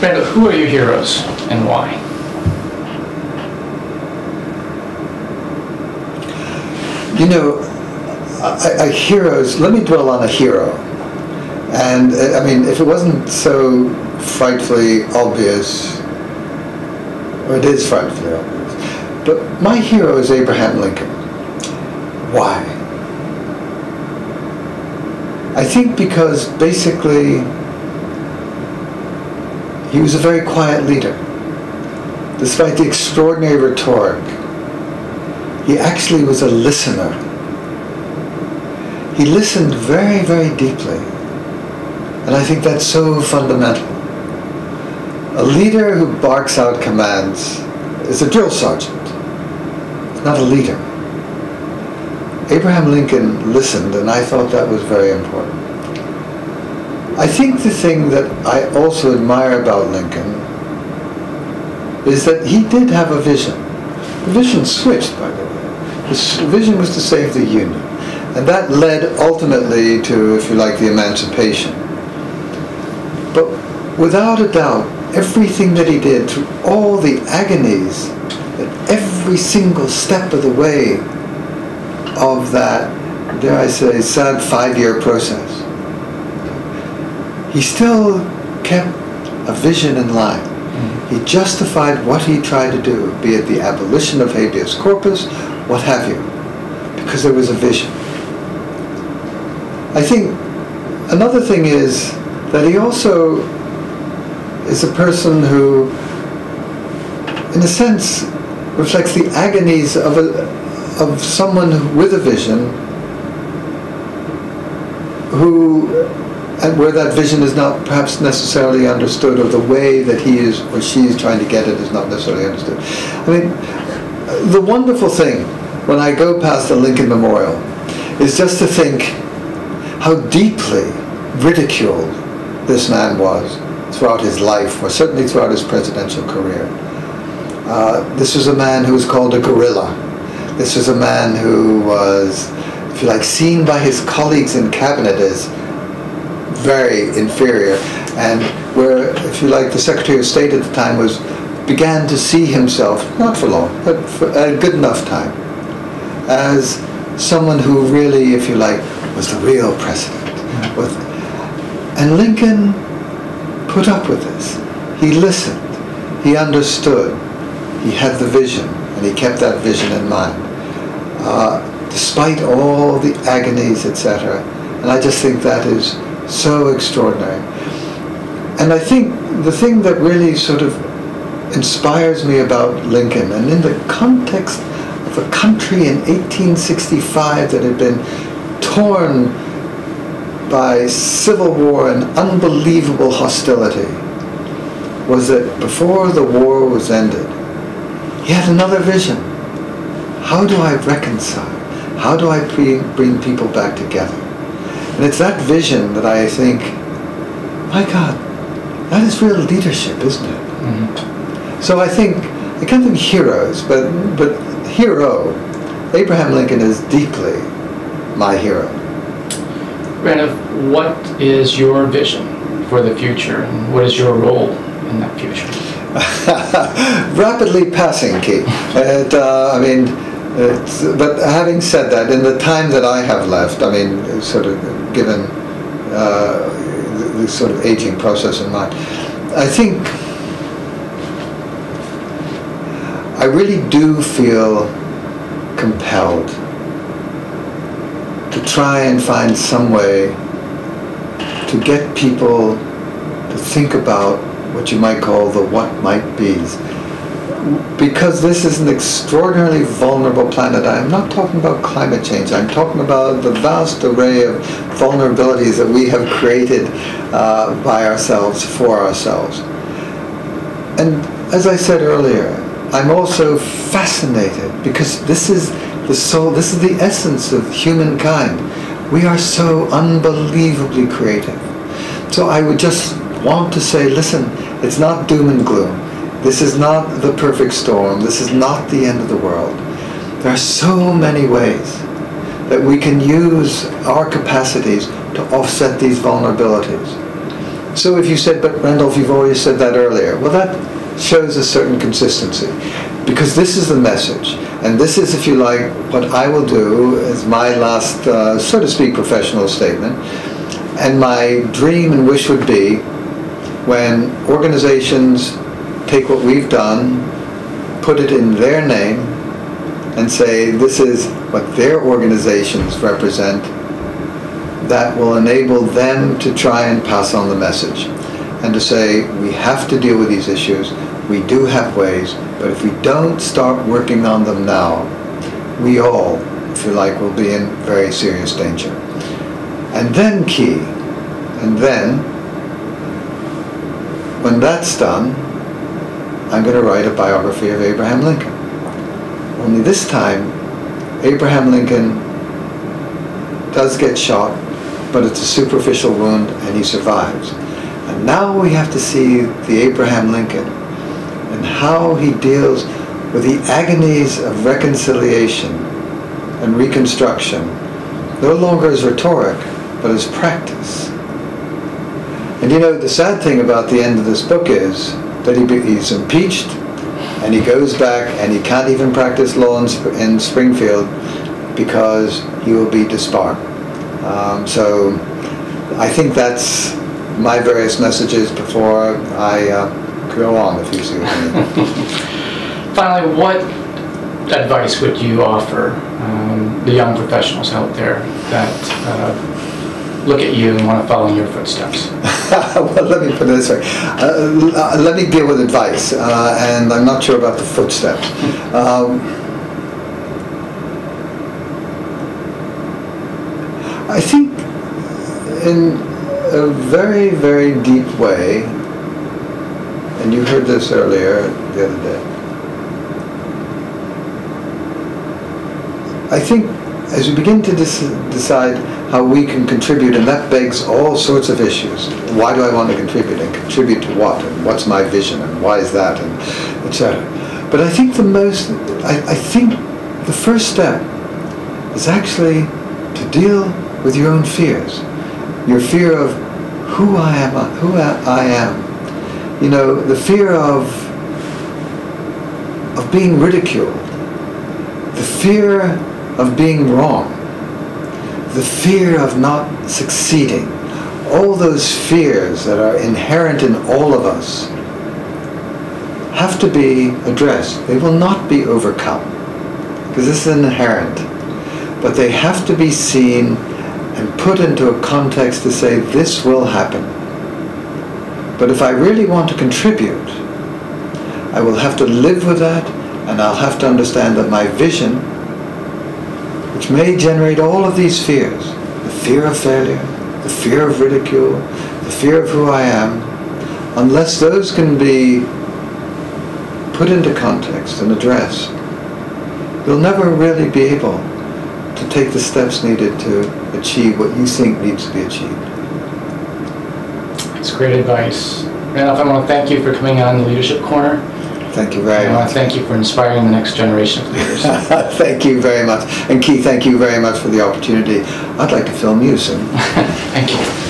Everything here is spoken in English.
Randolph, who are your heroes and why? You know, heroes, let me dwell on a hero. And I mean, if it wasn't so frightfully obvious, or it is frightfully obvious, but my hero is Abraham Lincoln. Why? I think because basically he was a very quiet leader. Despite the extraordinary rhetoric, he actually was a listener. He listened very, very deeply. And I think that's so fundamental. A leader who barks out commands is a drill sergeant, not a leader. Abraham Lincoln listened, and I thought that was very important. I think the thing that I also admire about Lincoln is that he did have a vision. The vision switched, by the way. The vision was to save the Union. And that led ultimately to, if you like, the emancipation. But without a doubt, everything that he did, through all the agonies, at every single step of the way of that, dare I say, sad 5-year process, he still kept a vision in line. He justified what he tried to do, be it the abolition of habeas corpus, what have you, because there was a vision. I think another thing is that he also is a person who, in a sense, reflects the agonies of someone with a vision who, and where that vision is not perhaps necessarily understood, or the way that he is or she is trying to get it is not necessarily understood. I mean, the wonderful thing when I go past the Lincoln Memorial is just to think how deeply ridiculed this man was throughout his life, or certainly throughout his presidential career. This was a man who was called a guerrilla. This was a man who was, if you like, seen by his colleagues in cabinet as very inferior, and where, if you like, the Secretary of State at the time began to see himself, not for long, but for a good enough time, as someone who really, if you like, was the real president. And Lincoln put up with this. He listened. He understood. He had the vision, and he kept that vision in mind, despite all the agonies, etc. And I just think that is so extraordinary. And I think the thing that really sort of inspires me about Lincoln, and in the context of a country in 1865 that had been torn by civil war and unbelievable hostility, was that before the war was ended, he had another vision. How do I reconcile? How do I bring people back together? And it's that vision that I think, my God, that is real leadership, isn't it? Mm-hmm. So I think, I can't think heroes, but hero, Abraham Lincoln is deeply my hero. Randolph, what is your vision for the future, and what is your role in that future? Rapidly passing, Keith. I mean, but having said that, in the time that I have left, I mean, sort of given the sort of aging process in mind, I think I really do feel compelled to try and find some way to get people to think about what you might call the what might be's. Because this is an extraordinarily vulnerable planet. I'm not talking about climate change. I'm talking about the vast array of vulnerabilities that we have created by ourselves, for ourselves. And as I said earlier, I'm also fascinated because this is the soul, this is the essence of humankind. We are so unbelievably creative. So I would just want to say, listen, it's not doom and gloom. This is not the perfect storm. This is not the end of the world. There are so many ways that we can use our capacities to offset these vulnerabilities. So if you said, but Randolph, you've always said that earlier, well, that shows a certain consistency, because this is the message, and this is, if you like, what I will do as my last, so to speak, professional statement. And my dream and wish would be when organizations take what we've done, put it in their name, and say this is what their organizations represent, that will enable them to try and pass on the message. And to say, we have to deal with these issues, we do have ways, but if we don't start working on them now, we all, if you like, will be in very serious danger. And then when that's done, I'm going to write a biography of Abraham Lincoln. Only this time, Abraham Lincoln does get shot, but it's a superficial wound and he survives. And now we have to see the Abraham Lincoln and how he deals with the agonies of reconciliation and reconstruction, no longer as rhetoric, but as practice. And you know, the sad thing about the end of this book is that he's impeached, and he goes back and he can't even practice law in Springfield because he will be disbarred. So I think that's my various messages before I go on, if you see what I mean. Finally, what advice would you offer the young professionals out there that look at you and want to follow in your footsteps? Well, let me put it this way. Let me deal with advice, and I'm not sure about the footsteps. I think in a very, very deep way, and you heard this earlier the other day, I think as we begin to decide how we can contribute, and that begs all sorts of issues. Why do I want to contribute, and contribute to what, and what's my vision, and why is that, and etc. But I think I think the first step is actually to deal with your own fears. Your fear of who I am. You know, the fear of being ridiculed. The fear of being wrong. The fear of not succeeding. All those fears that are inherent in all of us have to be addressed. They will not be overcome, because this is inherent. But they have to be seen and put into a context to say, this will happen. But if I really want to contribute, I will have to live with that, and I'll have to understand that my vision, which may generate all of these fears, the fear of failure, the fear of ridicule, the fear of who I am, unless those can be put into context and addressed, you'll never really be able to take the steps needed to achieve what you think needs to be achieved. It's great advice. Randolph, I want to thank you for coming on the Leadership Corner. Thank you very much. I want to thank you for inspiring the next generation of leaders. Thank you very much. And Keith, thank you very much for the opportunity. I'd like to film you soon. Thank you.